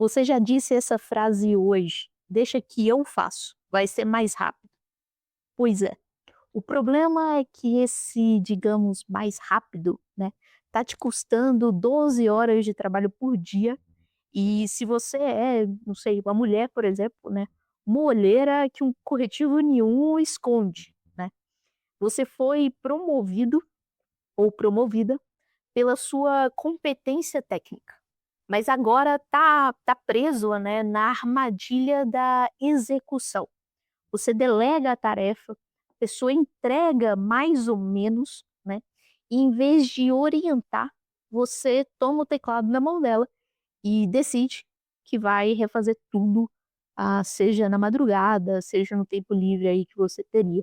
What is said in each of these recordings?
Você já disse essa frase hoje: "Deixa que eu faço, vai ser mais rápido". Pois é, o problema é que esse, digamos, mais rápido, né, tá te custando 12 horas de trabalho por dia, e se você é, não sei, uma mulher, por exemplo, né, uma olheira que um corretivo nenhum esconde, né. Você foi promovido ou promovida pela sua competência técnica. Mas agora tá preso, né, na armadilha da execução. Você delega a tarefa, a pessoa entrega mais ou menos, né, e em vez de orientar, você toma o teclado na mão dela e decide que vai refazer tudo, seja na madrugada, seja no tempo livre aí que você teria,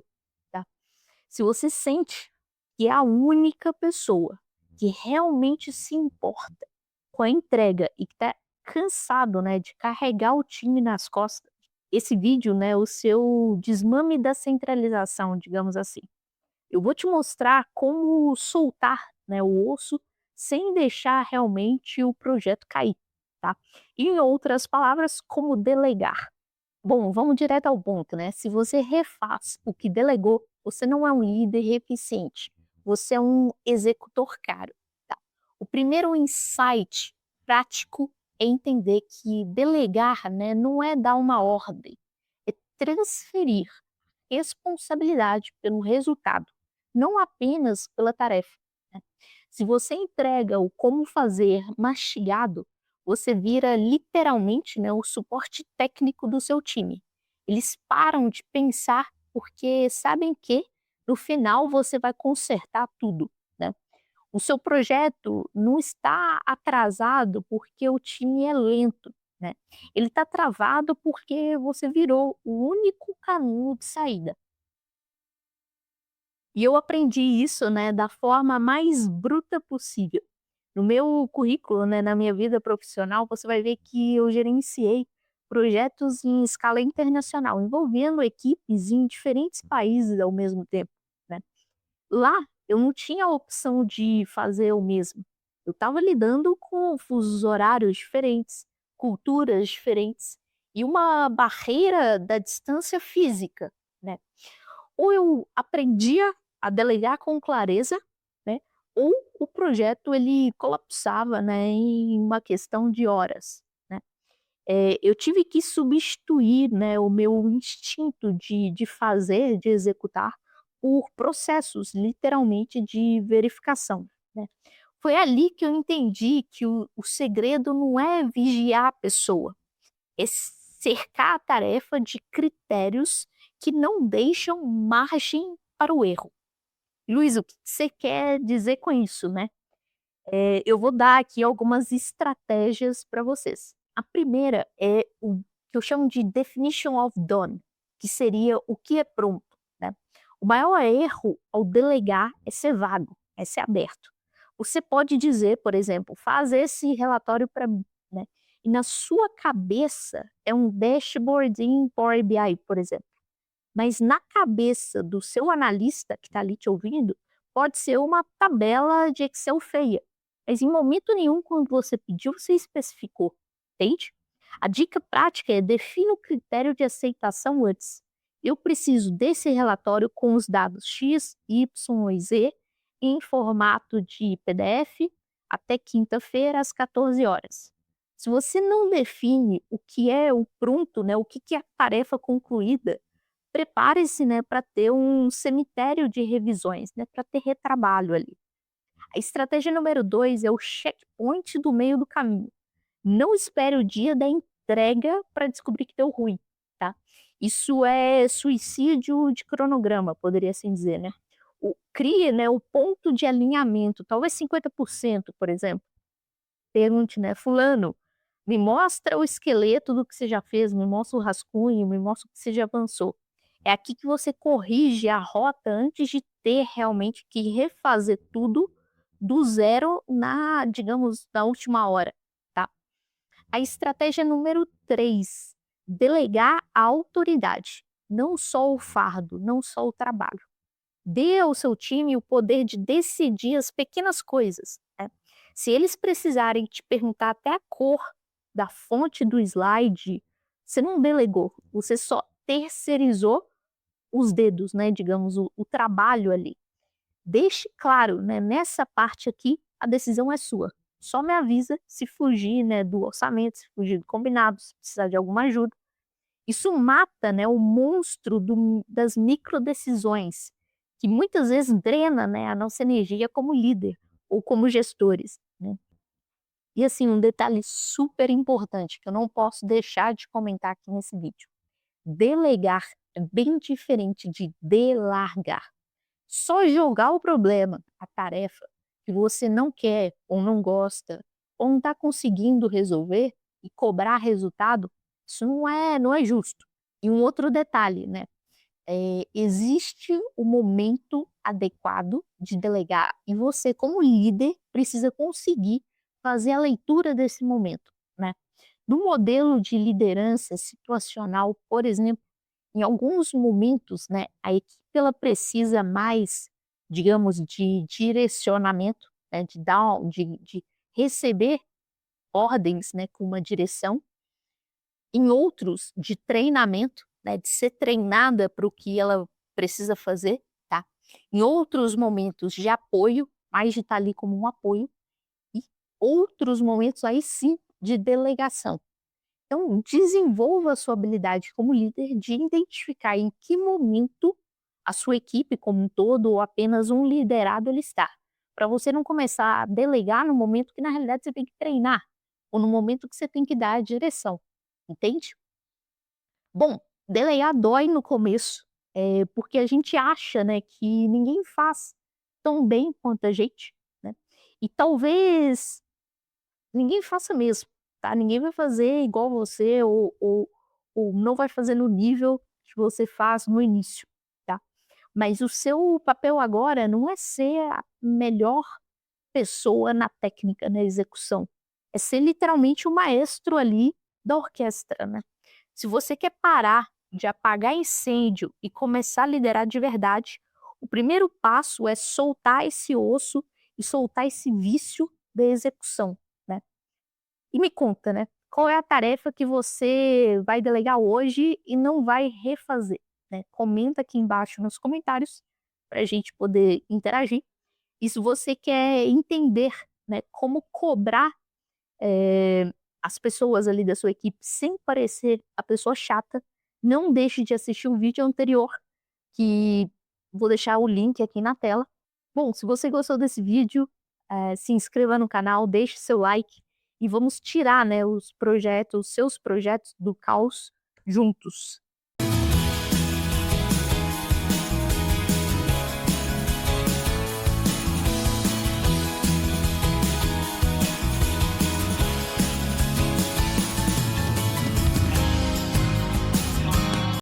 tá. Se você sente que é a única pessoa que realmente se importa com a entrega e que tá cansado, né, de carregar o time nas costas, esse vídeo, né, o seu desmame da centralização, digamos assim. Eu vou te mostrar como soltar, né, o osso sem deixar realmente o projeto cair, tá? E em outras palavras, como delegar. Bom, vamos direto ao ponto, né? Se você refaz o que delegou, você não é um líder eficiente, você é um executor caro, tá? O primeiro insight prático é entender que delegar, né, não é dar uma ordem, é transferir responsabilidade pelo resultado, não apenas pela tarefa, né? Se você entrega o como fazer mastigado, você vira literalmente, né, o suporte técnico do seu time. Eles param de pensar porque sabem que no final você vai consertar tudo, né? O seu projeto não está atrasado porque o time é lento, né? Ele está travado porque você virou o único caminho de saída. E eu aprendi isso, né, da forma mais bruta possível. No meu currículo, né, na minha vida profissional, você vai ver que eu gerenciei projetos em escala internacional, envolvendo equipes em diferentes países ao mesmo tempo, né. Lá, eu não tinha a opção de fazer o mesmo. Eu estava lidando com fusos horários diferentes, culturas diferentes e uma barreira da distância física, né. Ou eu aprendia a delegar com clareza, né, ou o projeto ele colapsava, né, em uma questão de horas, né. Eu tive que substituir, né, o meu instinto de fazer, de executar, por processos, literalmente, de verificação, né. Foi ali que eu entendi que o segredo não é vigiar a pessoa, é cercar a tarefa de critérios que não deixam margem para o erro. Luiz, o que você quer dizer com isso, né? Eu vou dar aqui algumas estratégias para vocês. A primeira é o que eu chamo de definition of done, que seria o que é pronto, né? O maior erro ao delegar é ser vago, é ser aberto. Você pode dizer, por exemplo, faz esse relatório para mim, né? E na sua cabeça é um dashboard em Power BI, por exemplo. Mas na cabeça do seu analista que está ali te ouvindo, pode ser uma tabela de Excel feia. Mas em momento nenhum, quando você pediu, você especificou, entende? A dica prática é defina o critério de aceitação antes. Eu preciso desse relatório com os dados X, Y e Z em formato de PDF até quinta-feira às 14 horas. Se você não define o que é o pronto, né, o que que é a tarefa concluída, prepare-se, né, para ter um cemitério de revisões, né, para ter retrabalho ali. A estratégia número 2 é o checkpoint do meio do caminho. Não espere o dia da entrega para descobrir que deu ruim, tá? Isso é suicídio de cronograma, poderia assim dizer, né? Crie, né, o ponto de alinhamento, talvez 50%, por exemplo. Pergunte, né, fulano, me mostra o esqueleto do que você já fez, me mostra o rascunho, me mostra o que você já avançou. É aqui que você corrige a rota antes de ter realmente que refazer tudo do zero na, digamos, na última hora, tá? A estratégia número 3, delegar a autoridade, não só o fardo, não só o trabalho. Dê ao seu time o poder de decidir as pequenas coisas, né. Se eles precisarem te perguntar até a cor, da fonte do slide, você não delegou, você só terceirizou os dedos, né, digamos, o trabalho ali. Deixe claro, né, nessa parte aqui, a decisão é sua. Só me avisa se fugir, né, do orçamento, se fugir do combinado, se precisar de alguma ajuda. Isso mata, né, o monstro das microdecisões, que muitas vezes drena, né, a nossa energia como líder ou como gestores, né. E assim, um detalhe super importante que eu não posso deixar de comentar aqui nesse vídeo. Delegar é bem diferente de delargar. Só jogar o problema, a tarefa, que você não quer ou não gosta, ou não está conseguindo resolver e cobrar resultado, isso não é justo. E um outro detalhe, né, existe o momento adequado de delegar e você como líder precisa conseguir fazer a leitura desse momento, né. No modelo de liderança situacional, por exemplo, em alguns momentos, né, a equipe ela precisa mais, digamos, de direcionamento, né, de receber ordens, né, com uma direção. Em outros, de treinamento, né, de ser treinada para o que ela precisa fazer, tá. Em outros momentos de apoio, mais de estar ali como um apoio, e outros momentos aí sim de delegação. Então, desenvolva a sua habilidade como líder de identificar em que momento a sua equipe como um todo ou apenas um liderado ele está. Para você não começar a delegar no momento que na realidade você tem que treinar, ou no momento que você tem que dar a direção, entende? Bom, delegar dói no começo, porque a gente acha, né, que ninguém faz tão bem quanto a gente, né? E talvez ninguém faça mesmo, tá? Ninguém vai fazer igual você ou não vai fazer no nível que você faz no início, tá? Mas o seu papel agora não é ser a melhor pessoa na técnica, na execução, é ser literalmente o maestro ali da orquestra, né? Se você quer parar de apagar incêndio e começar a liderar de verdade, o primeiro passo é soltar esse osso e soltar esse vício da execução, né? E me conta, né, qual é a tarefa que você vai delegar hoje e não vai refazer, né? Comenta aqui embaixo nos comentários para a gente poder interagir. E se você quer entender, né, como cobrar, as pessoas ali da sua equipe sem parecer a pessoa chata, não deixe de assistir o vídeo anterior, que vou deixar o link aqui na tela. Bom, se você gostou desse vídeo, se inscreva no canal, deixe seu like e vamos tirar, né, os seus projetos do caos juntos.